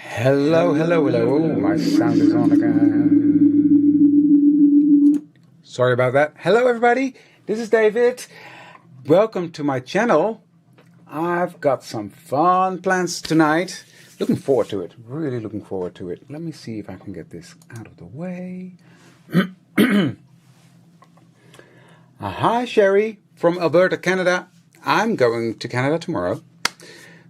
Hello, hello, hello. My sound is on again. Sorry about that. Hello, everybody. This is David. Welcome to my channel. I've got some fun plans tonight. Looking forward to it. Really looking forward to it. Let me see if I can get this out of the way. Hi, Sherry from Alberta, Canada. I'm going to Canada tomorrow.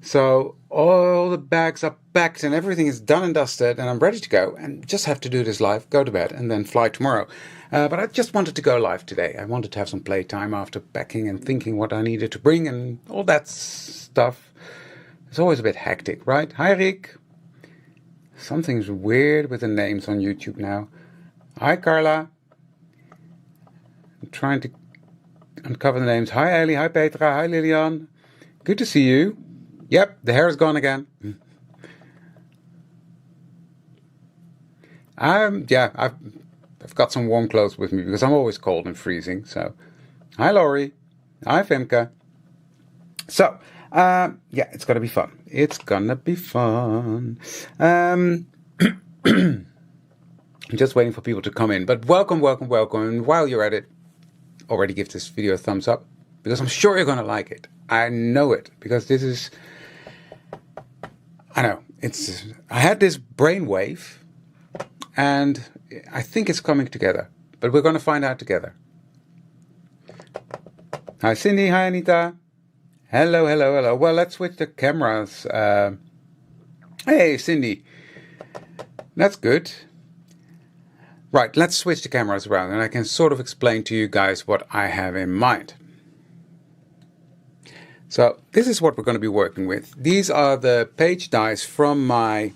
So all the bags are packed and everything is done and dusted and I'm ready to go and just have to do this live, go to bed and then fly tomorrow. But I just wanted to go live today. I wanted to have some playtime after packing and thinking what I needed to bring and all that stuff. It's always a bit hectic, right? Hi, Rick. Something's weird with the names on YouTube now. Hi, Carla. I'm trying to uncover the names. Hi, Ellie. Hi, Petra. Hi, Lilian. Good to see you. Yep, the hair is gone again. Yeah, I've got some warm clothes with me because I'm always cold and freezing. So, hi, Laurie. Hi, Femke. So, yeah, it's gonna be fun. It's gonna be fun. I'm just waiting for people to come in. But welcome, welcome, welcome. And while you're at it, already give this video a thumbs up because I'm sure you're gonna like it. I know it because this is. I know, I had this brainwave and I think it's coming together, but we're going to find out together. Hi Cindy, hi Anita. Hello, hello, hello. Well, let's switch the cameras. Hey Cindy, that's good. Right, let's switch the cameras around and I can sort of explain to you guys what I have in mind. So this is what we're going to be working with. These are the page dies from my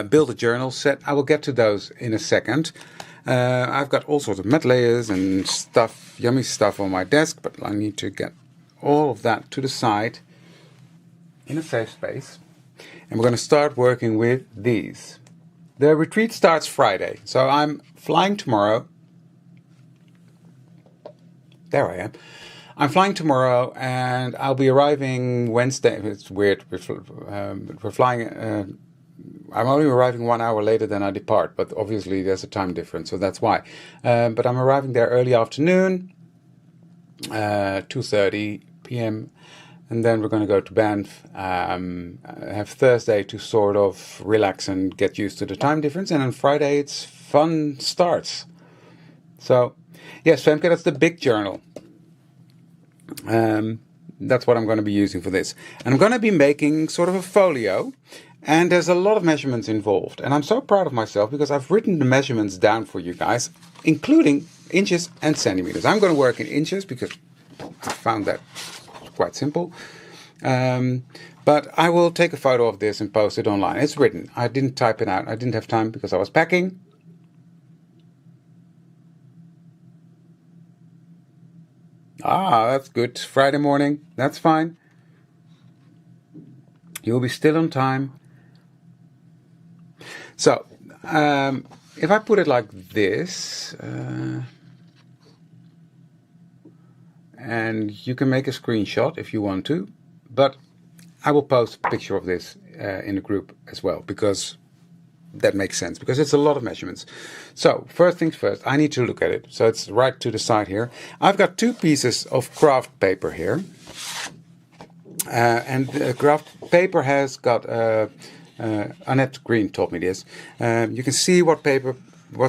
Build a Journal set. I will get to those in a second. I've got all sorts of mat layers and stuff, yummy stuff on my desk, but I need to get all of that to the side in a safe space. And we're going to start working with these. The retreat starts Friday, so I'm flying tomorrow. There I am. I'm flying tomorrow and I'll be arriving Wednesday. It's weird. We're flying. I'm only arriving 1 hour later than I depart, but obviously there's a time difference, so that's why. But I'm arriving there early afternoon, 2:30 p.m. And then we're going to go to Banff, have Thursday to sort of relax and get used to the time difference. And on Friday, it's fun starts. So, yes, Femke, that's the big journal. That's what I'm going to be using for this. And I'm going to be making sort of a folio. And there's a lot of measurements involved. And I'm so proud of myself because I've written the measurements down for you guys, including inches and centimeters. I'm going to work in inches because I found that quite simple. But I will take a photo of this and post it online. It's written. I didn't type it out. I didn't have time because I was packing. Ah, that's good. Friday morning. That's fine. You'll be still on time. So, if I put it like this, and you can make a screenshot if you want to, but I will post a picture of this in the group as well, because that makes sense, because it's a lot of measurements. So first things first, I need to look at it. So it's right to the side here. I've got 2 pieces of craft paper here. And the craft paper has got, Annette Green told me this. You can see what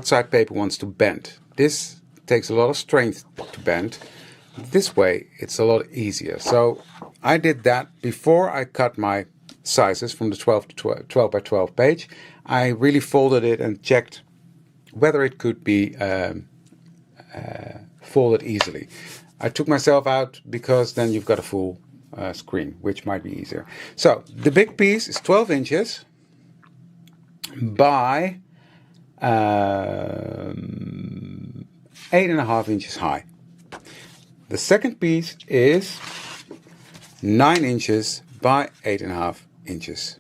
side paper wants to bend. This takes a lot of strength to bend. This way, it's a lot easier. So I did that before I cut my sizes from the 12 by 12 page. I really folded it and checked whether it could be folded easily. I took myself out because then you've got a full screen, which might be easier. So the big piece is 12 inches by 8.5 inches high. The second piece is 9 inches by 8.5 inches.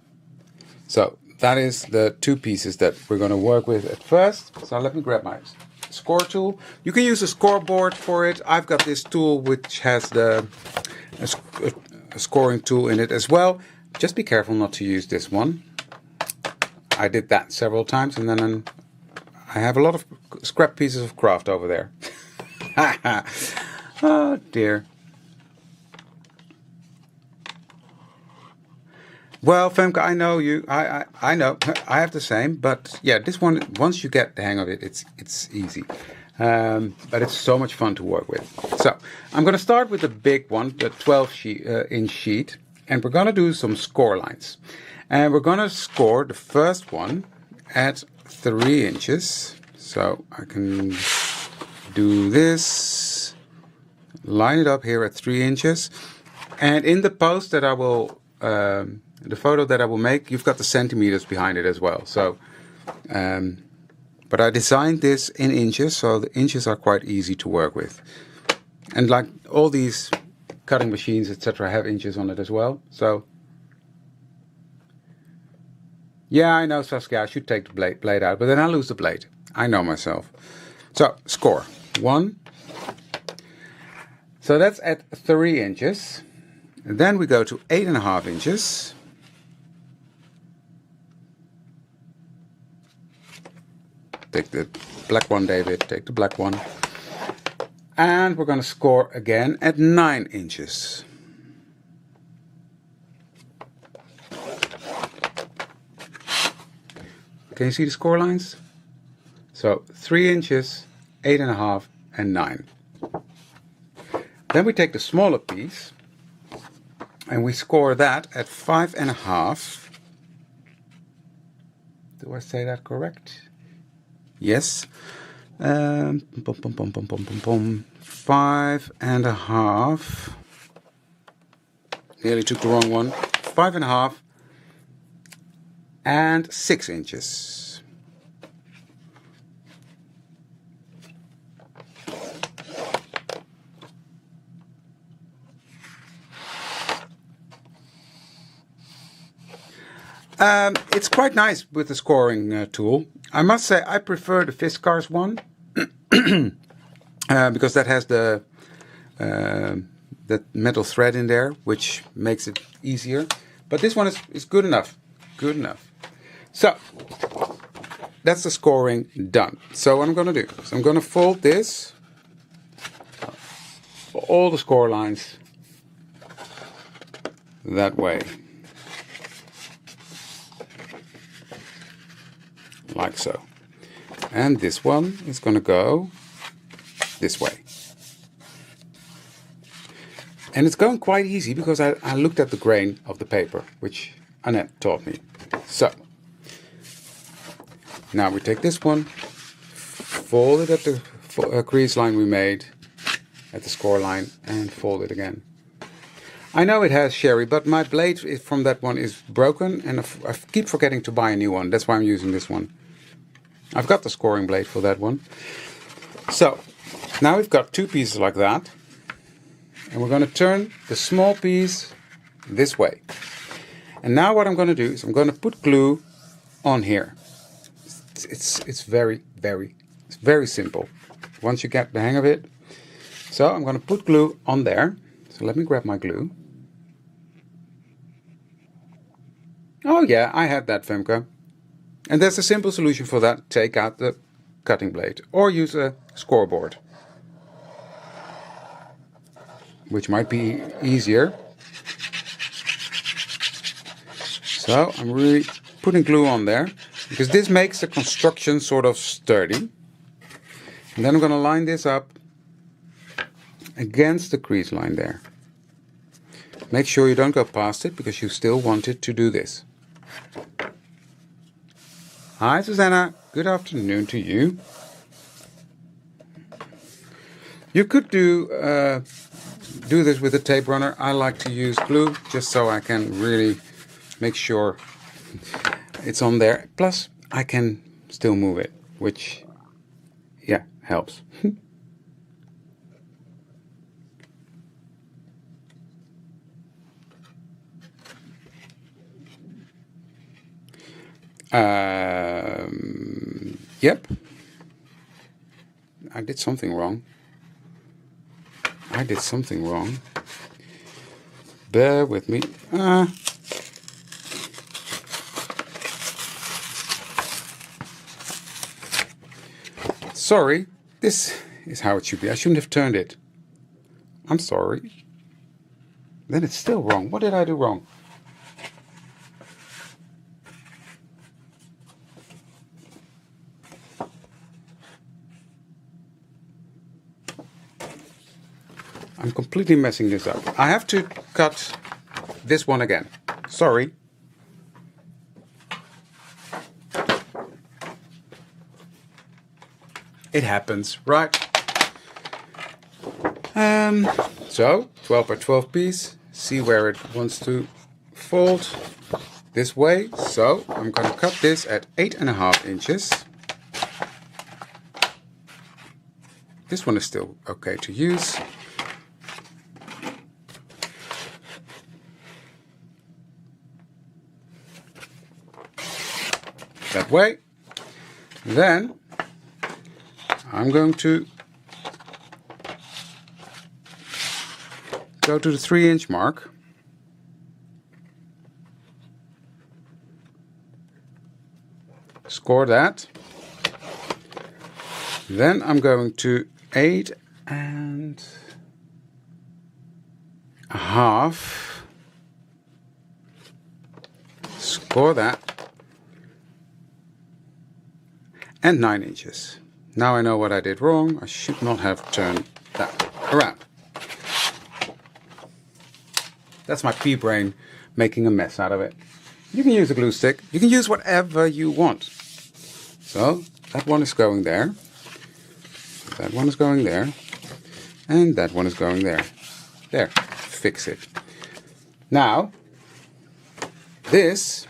So that is the 2 pieces that we're going to work with at first. So let me grab my score tool. You can use a scoreboard for it. I've got this tool which has a scoring tool in it as well. Just be careful not to use this one. I did that several times, and then I have a lot of scrap pieces of craft over there. Oh dear. Well, Femke, I know you. I know. I have the same, but yeah, this one, once you get the hang of it, it's easy. But it's so much fun to work with. So I'm going to start with the big one, the 12-inch sheet, and we're going to do some score lines. And we're going to score the first one at 3 inches. So I can do this, line it up here at 3 inches. And in the post that I will, the photo that I will make, you've got the centimeters behind it as well. So, but I designed this in inches, so the inches are quite easy to work with. And like all these cutting machines, etc., have inches on it as well. So, yeah, I know, Saskia, I should take the blade out, but then I'll lose the blade. I know myself. So, score 1. So that's at 3 inches. And then we go to 8.5 inches. Take the black one, David. Take the black one. And we're going to score again at 9 inches. Can you see the score lines? So 3 inches, 8.5, and 9. Then we take the smaller piece and we score that at 5.5. Do I say that correct? Yes. 5.5. Nearly took the wrong one. 5.5 and 6 inches. It's quite nice with the scoring tool. I must say I prefer the Fiskars one because that has the that metal thread in there, which makes it easier. But this one is good enough. Good enough. So that's the scoring done. So what I'm going to do is I'm going to fold this for all the score lines that way. Like so. And this one is going to go this way. And it's going quite easy because I looked at the grain of the paper, which Annette taught me. So, now we take this one, fold it at the crease line we made, at the score line, and fold it again. I know it has Sherry, but my blade from that one is broken, and I keep forgetting to buy a new one. That's why I'm using this one. I've got the scoring blade for that one. So, now we've got 2 pieces like that. And we're going to turn the small piece this way. And now what I'm going to do is I'm going to put glue on here. It's very simple. Once you get the hang of it. So I'm going to put glue on there. So let me grab my glue. Oh yeah, I had that, Femke. And there's a simple solution for that. Take out the cutting blade or use a scoreboard, which might be easier. So I'm really putting glue on there because this makes the construction sort of sturdy. And then I'm going to line this up against the crease line there. Make sure you don't go past it because you still want it to do this. Hi Susanna, good afternoon to you. You could do this with a tape runner. I like to use glue just so I can really make sure it's on there. Plus I can still move it, which yeah, helps. Yep. I did something wrong. Bear with me. Sorry, this is how it should be. I shouldn't have turned it. I'm sorry. Then it's still wrong. What did I do wrong? I'm completely messing this up. I have to cut this one again. Sorry. It happens, right? So 12 by 12 piece. See where it wants to fold this way. So I'm going to cut this at 8.5 inches. This one is still okay to use. That way. Then I'm going to go to the 3-inch mark. Score that. Then I'm going to 8.5. Score that. And 9 inches. Now I know what I did wrong. I should not have turned that around. That's my pea brain making a mess out of it. You can use a glue stick. You can use whatever you want. So that one is going there. That one is going there. And that one is going there. There. Fix it. Now, this.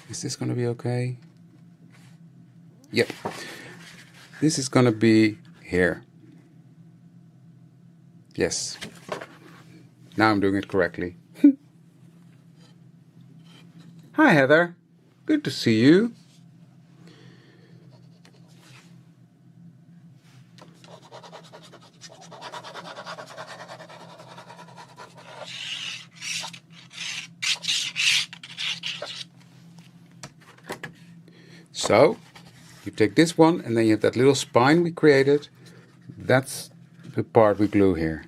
Is this going to be okay? Yep. This is going to be here. Yes. Now I'm doing it correctly. Hi Heather. Good to see you. So, you take this one and then you have that little spine we created. That's the part we glue here.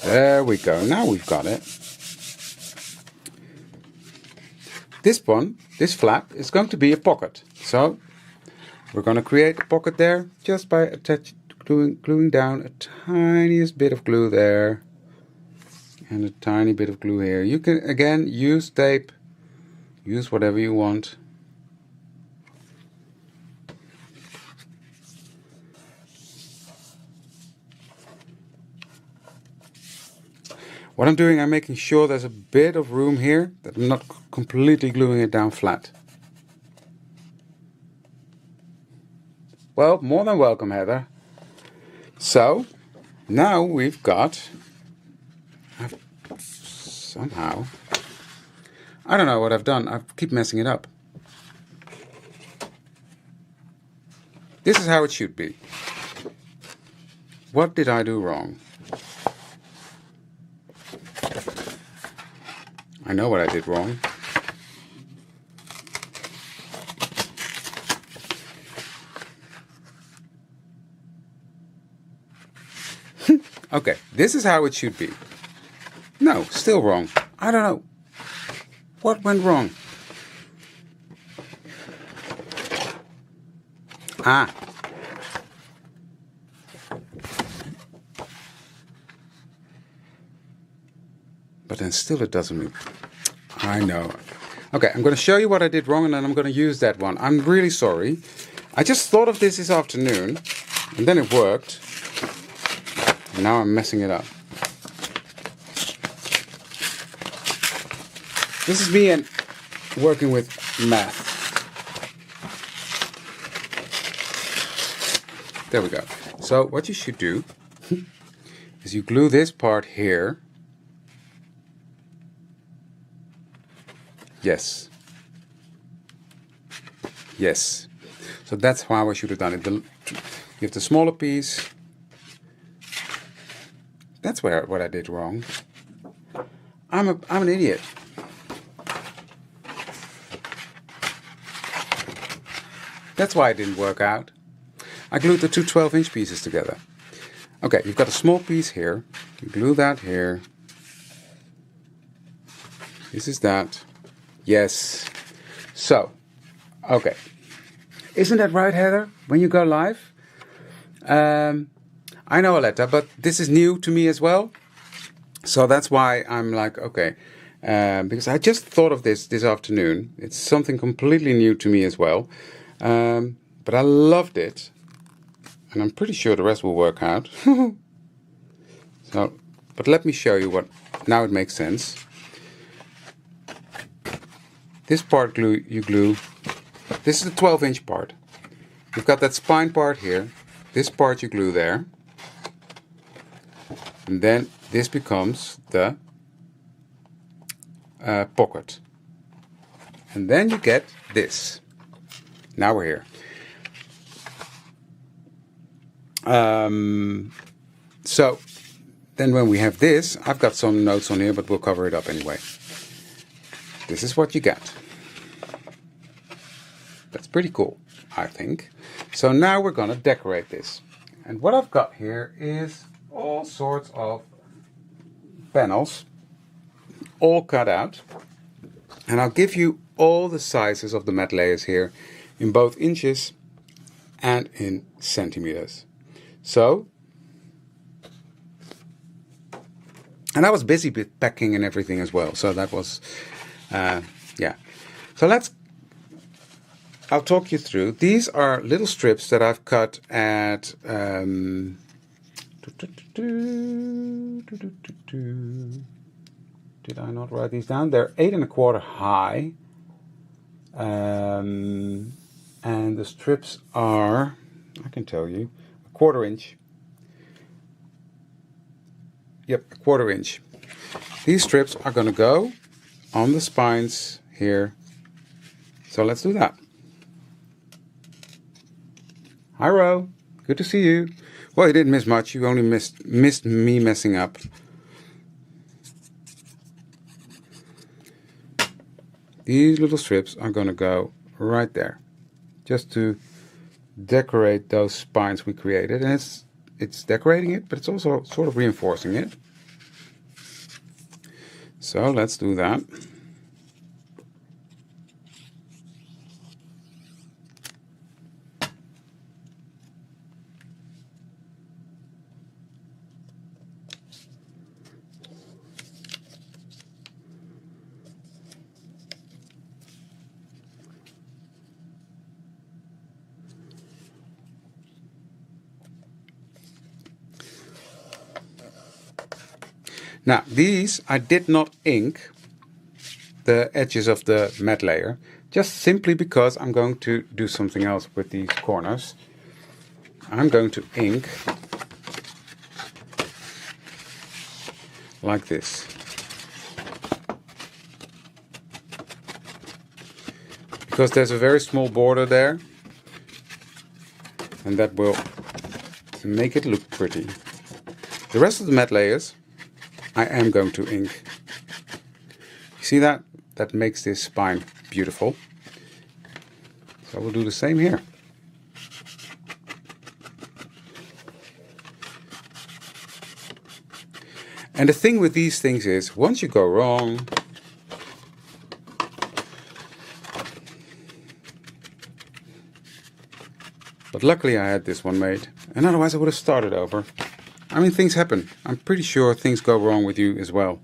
There we go. Now we've got it. This one, this flap, is going to be a pocket. So we're going to create a pocket there just by gluing down a tiniest bit of glue there and a tiny bit of glue here. You can again use tape, use whatever you want. What I'm doing, I'm making sure there's a bit of room here, that I'm not completely gluing it down flat. Well, more than welcome, Heather. So, now we've got, somehow, I don't know what I've done, I keep messing it up. This is how it should be. What did I do wrong? I know what I did wrong. Okay, this is how it should be. No, still wrong. I don't know. What went wrong? Ah. But then still it doesn't move. I know. Okay, I'm going to show you what I did wrong and then I'm going to use that one. I'm really sorry. I just thought of this afternoon and then it worked. And now I'm messing it up. This is me and working with math. There we go. So what you should do is you glue this part here. Yes. Yes. So that's how I should have done it. You have the smaller piece. That's what I did wrong. I'm an idiot. That's why it didn't work out. I glued the two 12-inch pieces together. Okay, you've got a small piece here. You glue that here. This is that. Yes. So, okay. Isn't that right, Heather? When you go live? I know, Aletta, but this is new to me as well. So that's why I'm like, okay. Because I just thought of this afternoon. It's something completely new to me as well. But I loved it. And I'm pretty sure the rest will work out. So, but let me show you what, now it makes sense. This part you glue, this is the 12-inch part. You've got that spine part here. This part you glue there. And then this becomes the pocket. And then you get this. Now we're here. So then when we have this, I've got some notes on here, but we'll cover it up anyway. This is what you get. That's pretty cool, I think. So now we're going to decorate this. And what I've got here is all sorts of panels, all cut out. And I'll give you all the sizes of the mat layers here in both inches and in centimeters. So, and I was busy with packing and everything as well. So that was, yeah. So I'll talk you through. These are little strips that I've cut at, did I not write these down? They're 8 1/4 high. And the strips are, I can tell you, 1/4 inch. Yep, 1/4 inch. These strips are going to go on the spines here. So let's do that. Hi, Ro. Good to see you. Well, you didn't miss much. You only missed me messing up. These little strips are going to go right there, just to decorate those spines we created. And it's decorating it, but it's also sort of reinforcing it. So let's do that. Now, these I did not ink the edges of the mat layer, just simply because I'm going to do something else with these corners. I'm going to ink like this. Because there's a very small border there, and that will make it look pretty. The rest of the mat layers I am going to ink. You see that? That makes this spine beautiful. So we'll do the same here. And the thing with these things is, once you go wrong, but luckily I had this one made, and otherwise I would have started over. I mean, things happen. I'm pretty sure things go wrong with you as well.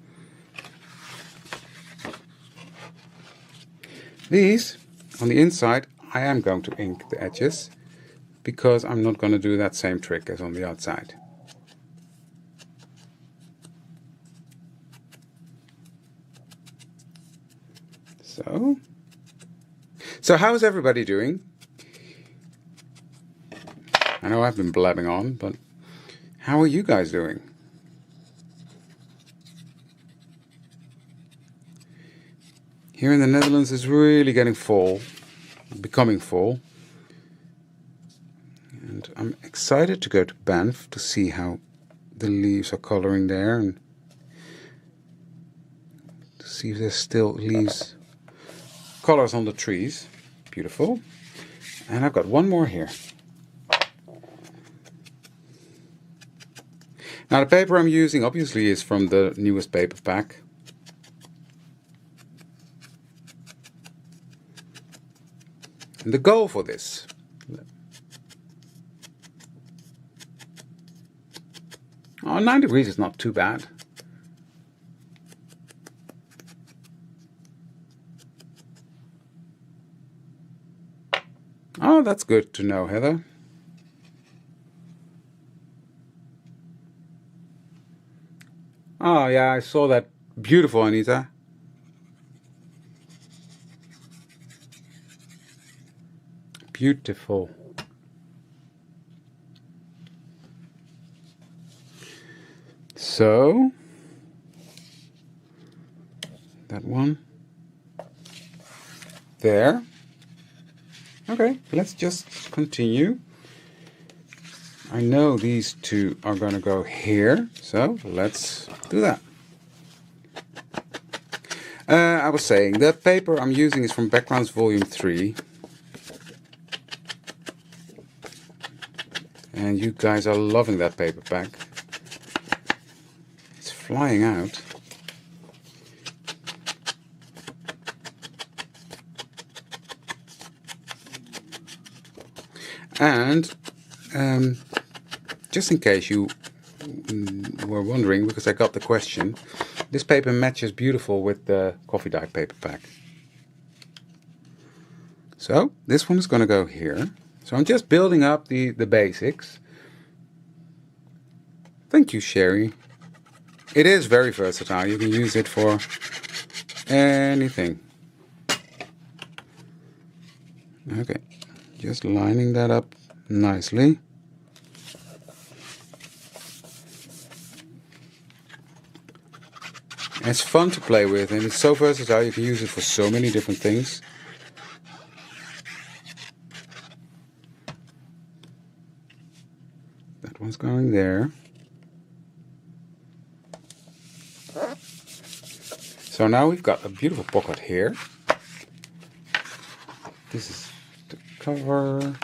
These, on the inside, I am going to ink the edges, because I'm not going to do that same trick as on the outside. So how's everybody doing? I know I've been blabbing on, but how are you guys doing? Here in the Netherlands it's really getting fall, becoming fall. And I'm excited to go to Banff to see how the leaves are coloring there and to see if there's still leaves, colors on the trees. Beautiful. And I've got one more here. Now the paper I'm using obviously is from the newest paper pack. And the goal for this, oh, 9 degrees is not too bad. Oh, that's good to know, Heather. Oh yeah, I saw that. Beautiful, Anita. Beautiful. So, that one there. Okay, let's just continue. I know these two are going to go here, so let's do that. I was saying, the paper I'm using is from Backgrounds Volume 3. And you guys are loving that paper pack. It's flying out. And just in case you were wondering, because I got the question, this paper matches beautiful with the coffee dye paper pack. So this one is going to go here. So I'm just building up the basics. Thank you, Sherry. It is very versatile. You can use it for anything. Okay, just lining that up nicely. It's fun to play with, and it's so versatile. You can use it for so many different things. That one's going there. So now we've got a beautiful pocket here. This is the cover.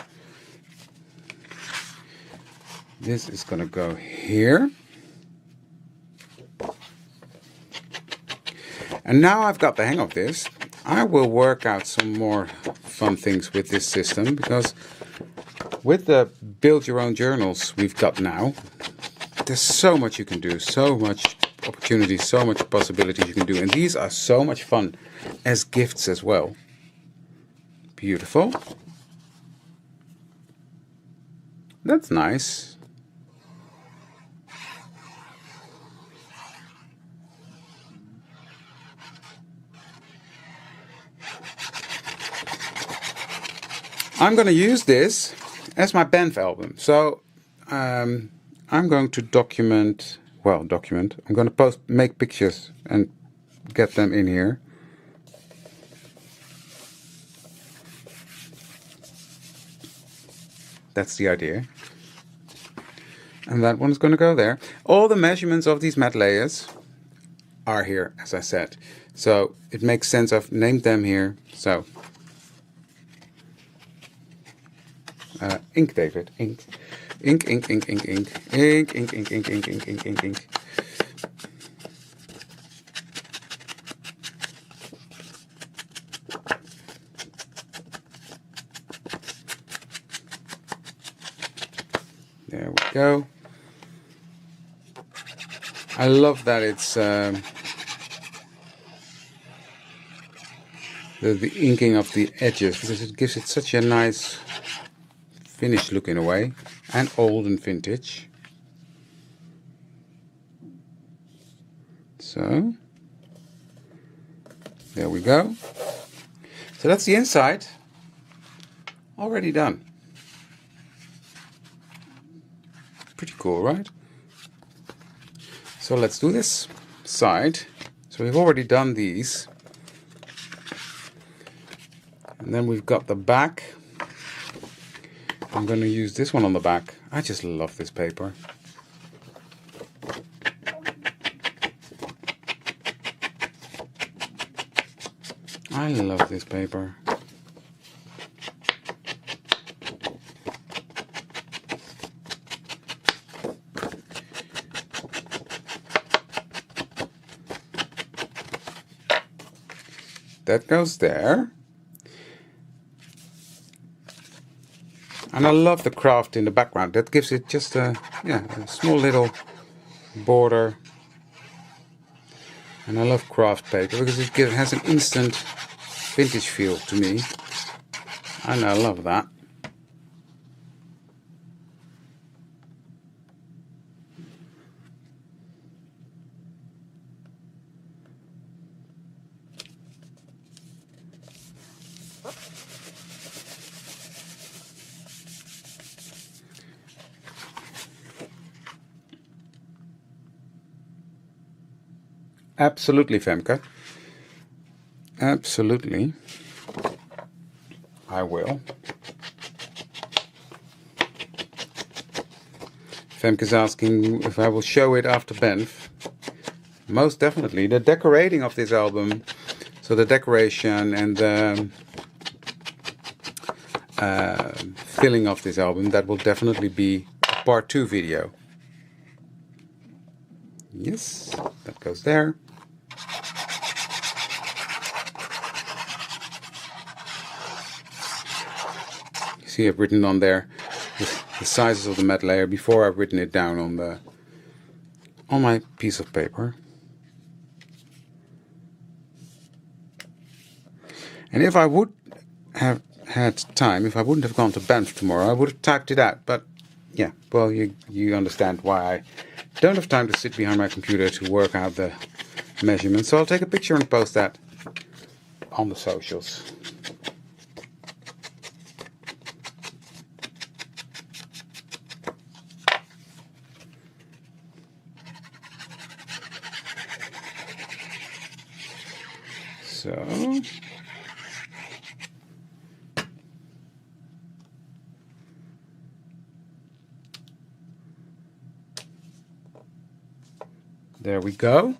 This is going to go here. And now I've got the hang of this, I will work out some more fun things with this system, because with the build your own journals we've got now, there's so much you can do, so much opportunity, so much possibilities you can do, and these are so much fun as gifts as well. Beautiful. That's nice. I'm going to use this as my Banff album. So I'm going to document. I'm going to make pictures and get them in here. That's the idea. And that one's going to go there. All the measurements of these matte layers are here, as I said. So it makes sense. I've named them here. So ink, David, ink. Ink, ink, ink, ink, ink. Ink, ink, ink, ink, ink, ink, ink, ink, ink. There we go. I love that it's the inking of the edges, because it gives it such a nice finished look in a way, and old and vintage. So there we go. So that's the inside already done. Pretty cool, right? So let's do this side. So we've already done these, and then we've got the back. I'm going to use this one on the back. I just love this paper. I love this paper. That goes there. And I love the craft in the background. That gives it just a small little border. And I love craft paper because it has an instant vintage feel to me. And I love that. Absolutely, Femke. Absolutely. I will. Femke's asking if I will show it after Banff. Most definitely. The decorating of this album, so the decoration and the filling of this album, that will definitely be a part 2 video. Yes, that goes there. You see I've written on there the sizes of the matte layer before I've written it down on my piece of paper. And if I would have had time, if I wouldn't have gone to Banff tomorrow, I would have typed it out. But yeah, well, you understand why I don't have time to sit behind my computer to work out the measurements. So I'll take a picture and post that on the socials. So there we go.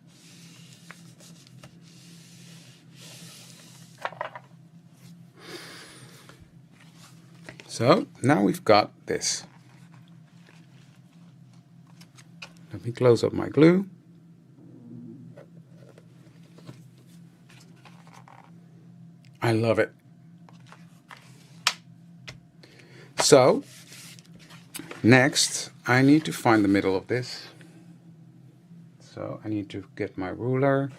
So now we've got this. Let me close up my glue. I love it. So next I need to find the middle of this. So I need to get my ruler.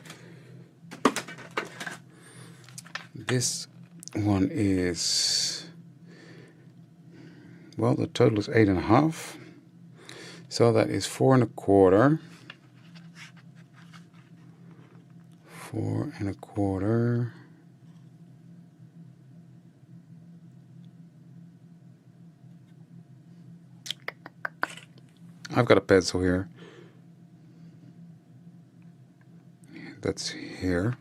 This one is, well, the total is 8.5. So that is 4 1/4. 4 1/4. I've got a pencil here. That's here.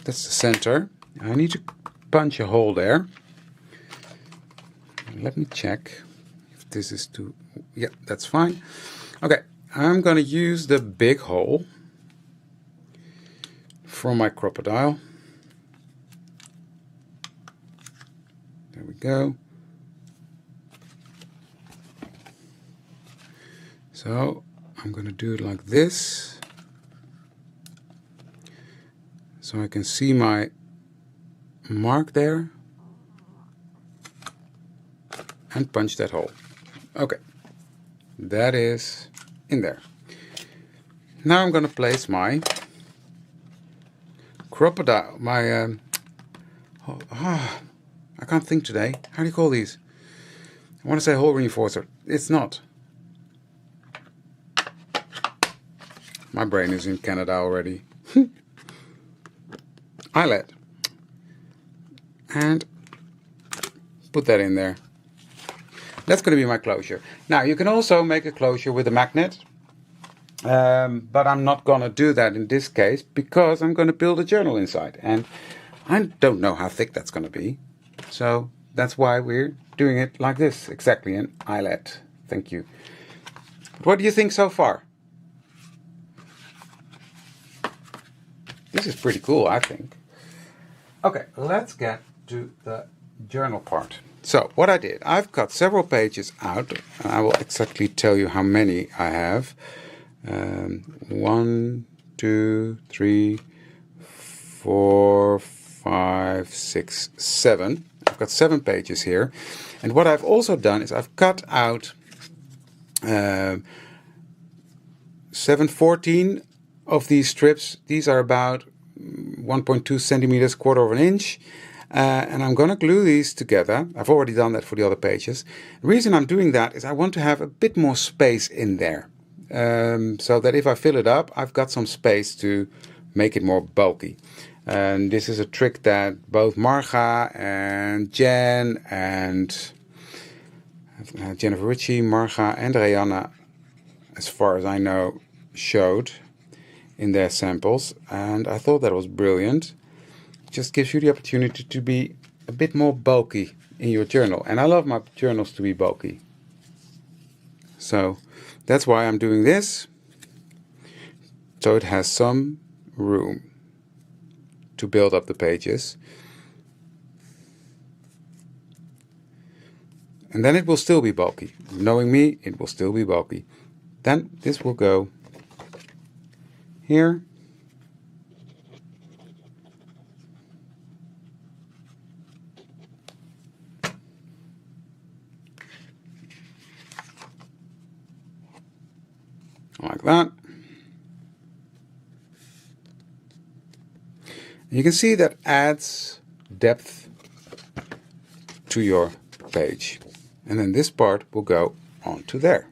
That's the center. I need to punch a hole there. Let me check if this is too... Yeah, that's fine. Okay, I'm going to use the big hole from my crocodile. There we go. So I'm going to do it like this, so I can see my mark there, and punch that hole. Okay, that is in there. Now I'm going to place my crocodile, I can't think today. How do you call these? I want to say hole reinforcer. It's not. My brain is in Canada already. Eyelet. And put that in there. That's going to be my closure. Now you can also make a closure with a magnet. But I'm not going to do that in this case because I'm going to build a journal inside. And I don't know how thick that's going to be. So that's why we're doing it like this, exactly, an eyelet. Thank you. What do you think so far? This is pretty cool, I think. Okay, let's get to the journal part. So what I did, I've cut several pages out, and I will exactly tell you how many I have. 1, 2, 3, 4, 5, 6, 7. I've got 7 pages here. And what I've also done is I've cut out 714 of these strips. These are about 1.2 centimeters, quarter of an inch. And I'm going to glue these together. I've already done that for the other pages. The reason I'm doing that is I want to have a bit more space in there. So that if I fill it up, I've got some space to make it more bulky. And this is a trick that both Marga and Jen and Jennifer Ritchie, Marga and Rihanna, as far as I know, showed in their samples. And I thought that was brilliant. Just gives you the opportunity to be a bit more bulky in your journal. And I love my journals to be bulky. So that's why I'm doing this. So it has some room to build up the pages. And then it will still be bulky. Knowing me, it will still be bulky. Then this will go here. Like that. You can see that adds depth to your page. And then this part will go onto there.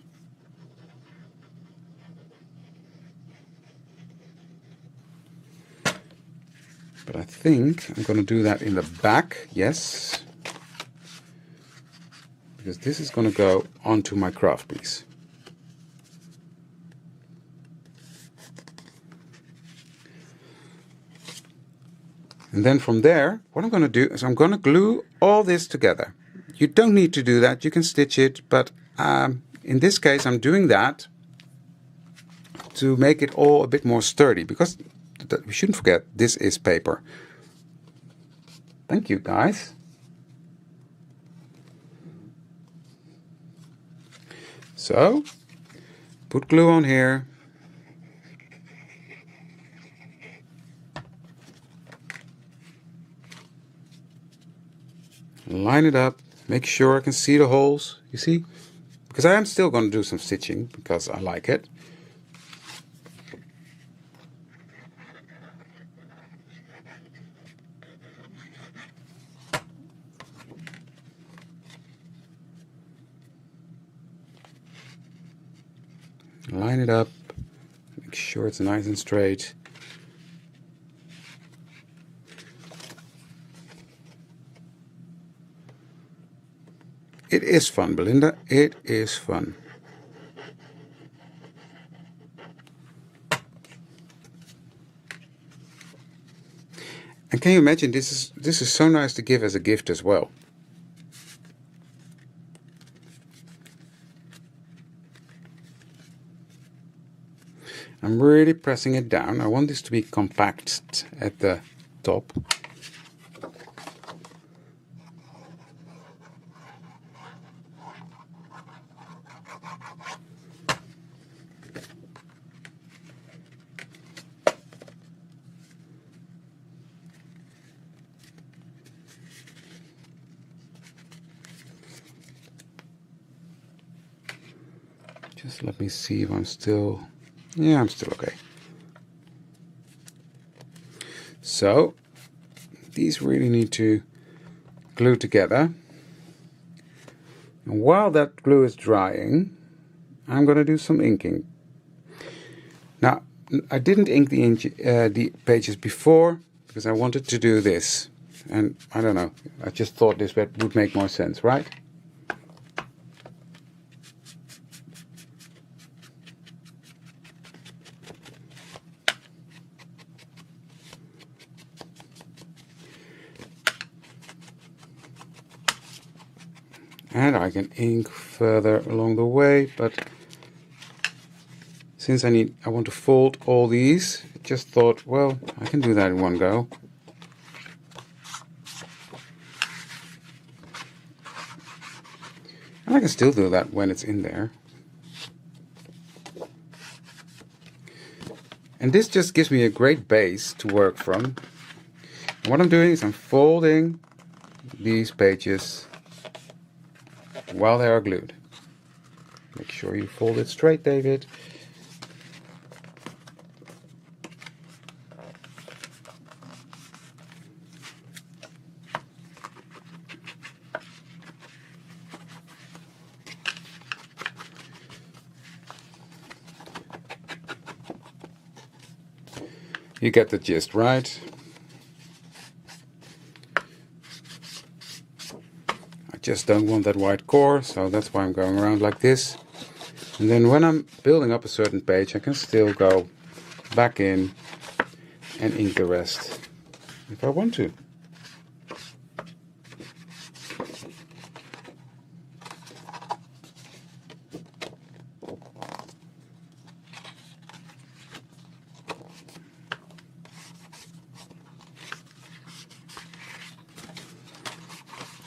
But I think I'm going to do that in the back, yes. Because this is going to go onto my craft piece. And then from there, what I'm going to do is I'm going to glue all this together. You don't need to do that, you can stitch it, but in this case I'm doing that to make it all a bit more sturdy, because we shouldn't forget, this is paper. Thank you, guys. So, put glue on here. Line it up, make sure I can see the holes, you see? Because I am still going to do some stitching, because I like it. Line it up, make sure it's nice and straight. It is fun, Belinda. It is fun. And can you imagine, this is so nice to give as a gift as well. I'm really pressing it down. I want this to be compact at the top. Just let me see if I'm still... Yeah, I'm still okay. So, these really need to glue together. And while that glue is drying, I'm going to do some inking. Now, I didn't ink the pages before because I wanted to do this. And I don't know, I just thought this would make more sense, right? And I can ink further along the way, but since I want to fold all these, I just thought, well, I can do that in one go. And I can still do that when it's in there. And this just gives me a great base to work from. And what I'm doing is I'm folding these pages while they are glued. Make sure you fold it straight, David. You get the gist, right? I just don't want that white core, so that's why I'm going around like this. And then when I'm building up a certain page, I can still go back in and ink the rest if I want to.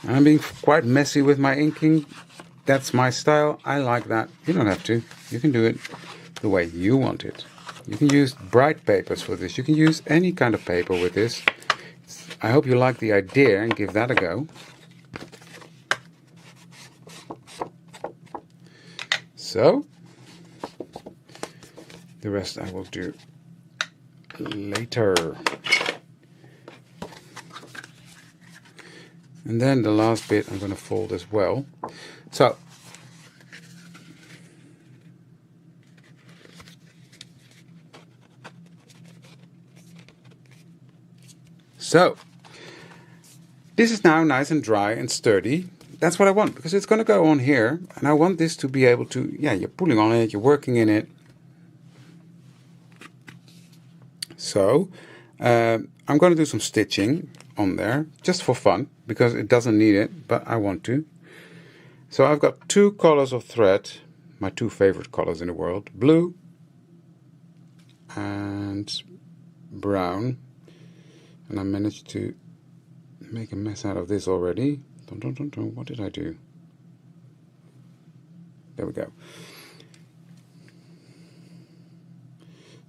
I'm being quite messy with my inking. That's my style. I like that. You don't have to. You can do it the way you want it. You can use bright papers for this. You can use any kind of paper with this. I hope you like the idea and give that a go. So, the rest I will do later. And then the last bit I'm going to fold as well. So, this is now nice and dry and sturdy. That's what I want, because it's going to go on here. And I want this to be able to, you're pulling on it, you're working in it. So, I'm going to do some stitching on there, just for fun, because it doesn't need it, but I want to. So I've got two colors of thread, my two favorite colors in the world, blue and brown. And I managed to make a mess out of this already. What did I do? There we go.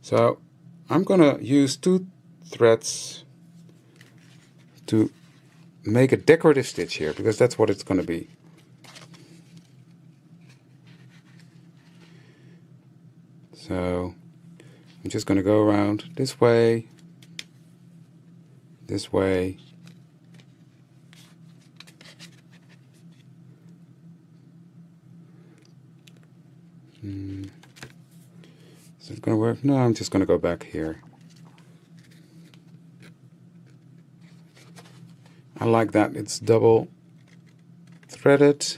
So I'm gonna use two threads to make a decorative stitch here, because that's what it's going to be. So I'm just going to go around this way, this way, is it going to work? No, I'm just going to go back here. I like that it's double threaded.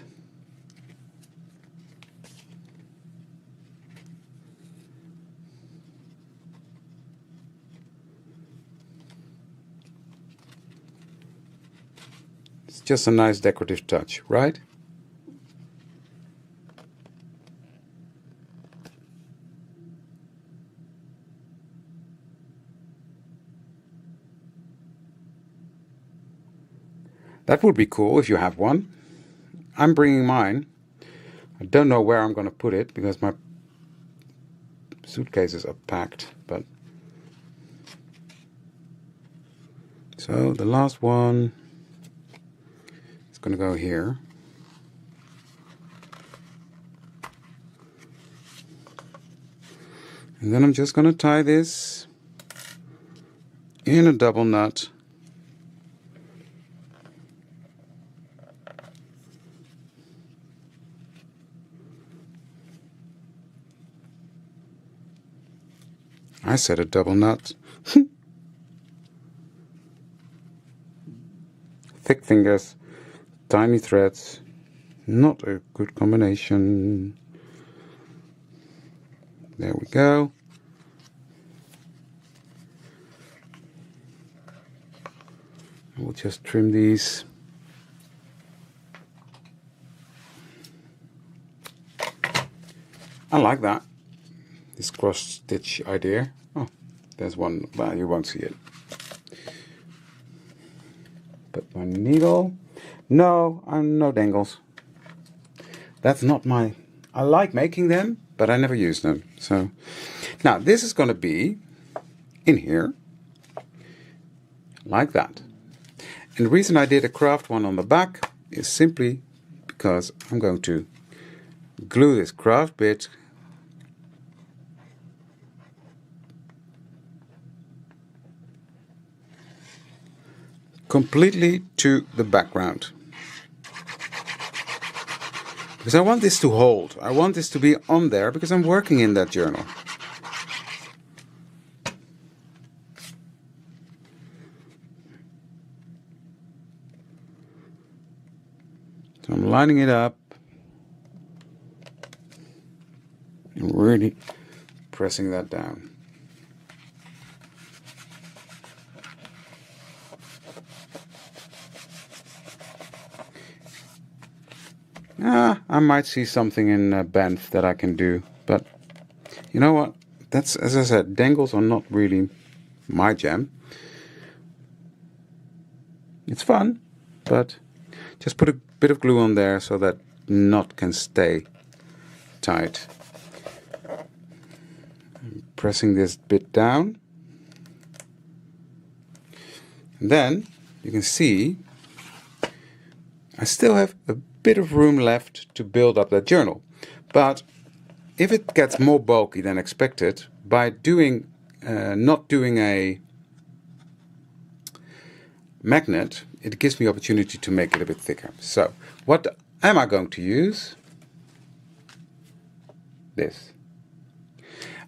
It's just a nice decorative touch, right? That would be cool if you have one. I'm bringing mine. I don't know where I'm going to put it because my suitcases are packed, but so the last one is going to go here. And then I'm just going to tie this in a double knot. I said a double knot. Thick fingers, tiny threads, not a good combination. There we go. We'll just trim these. I like that. This cross stitch idea. Oh, there's one. Well, you won't see it. But my needle. No, I'm no dangles. That's not my... I like making them, but I never use them. So now this is going to be in here like that. And the reason I did a craft one on the back is simply because I'm going to glue this craft bit completely to the background. Because I want this to hold. I want this to be on there because I'm working in that journal. So I'm lining it up and really pressing that down. I might see something in Banff that I can do, but you know what? That's, as I said, dangles are not really my jam. It's fun, but just put a bit of glue on there so that knot can stay tight. I'm pressing this bit down. And then you can see I still have a bit of room left to build up that journal. But if it gets more bulky than expected, by not doing a magnet, it gives me opportunity to make it a bit thicker. So what am I going to use? This.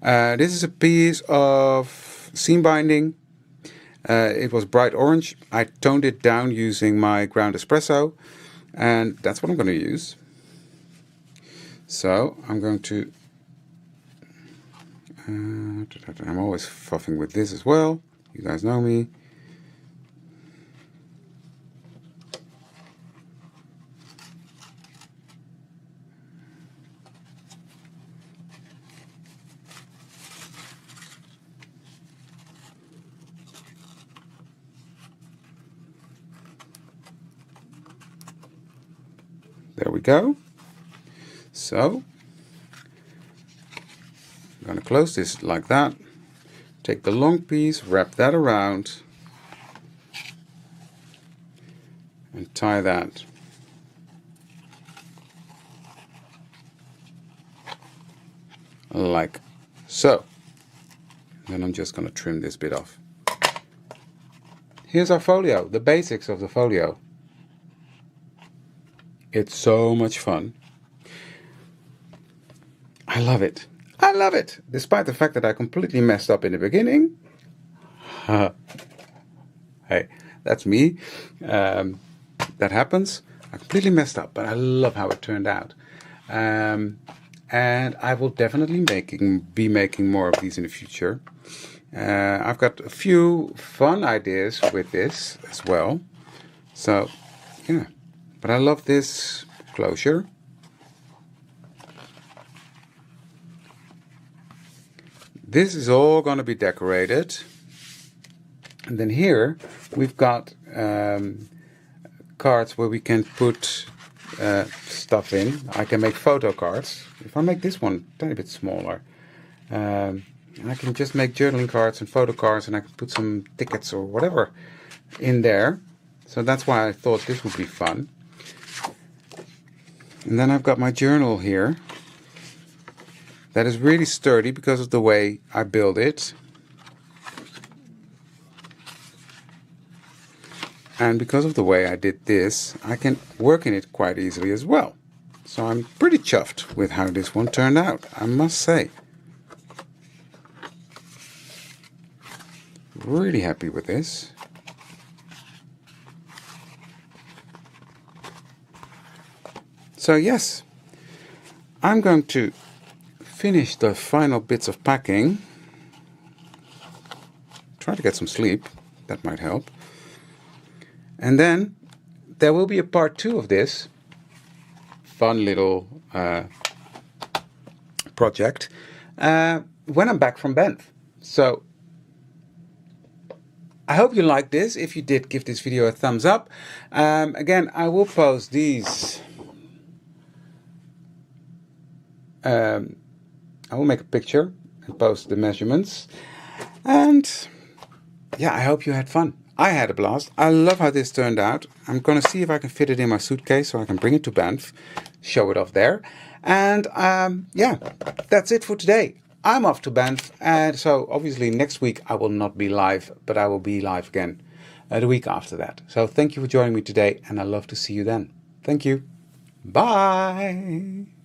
This is a piece of seam binding. It was bright orange. I toned it down using my ground espresso, and that's what I'm going to use. So I'm going to... I'm always fuffing with this as well. You guys know me. There we go. So I'm going to close this like that. Take the long piece, wrap that around, and tie that. Like so. Then I'm just going to trim this bit off. Here's our folio, the basics of the folio. It's so much fun. I love it. I love it. Despite the fact that I completely messed up in the beginning. Hey, that's me. That happens. I completely messed up, but I love how it turned out. And I will definitely be making more of these in the future. I've got a few fun ideas with this as well. So, yeah. But I love this closure. This is all going to be decorated. And then here we've got cards where we can put stuff in. I can make photo cards. If I make this one a tiny bit smaller, I can just make journaling cards and photo cards, and I can put some tickets or whatever in there. So that's why I thought this would be fun. And then I've got my journal here. That is really sturdy because of the way I build it. And because of the way I did this, I can work in it quite easily as well. So I'm pretty chuffed with how this one turned out, I must say. Really happy with this. So yes, I'm going to finish the final bits of packing. Try to get some sleep, that might help. And then there will be a part 2 of this fun little project when I'm back from Banff. So I hope you liked this. If you did, give this video a thumbs up. Again, I will post these. I will make a picture and post the measurements. And yeah, I hope you had fun. I had a blast. I love how this turned out. I'm going to see if I can fit it in my suitcase so I can bring it to Banff, show it off there. And yeah, that's it for today. I'm off to Banff, and so obviously next week I will not be live, but I will be live again the week after that. So thank you for joining me today, and I'd love to see you then. Thank you. Bye.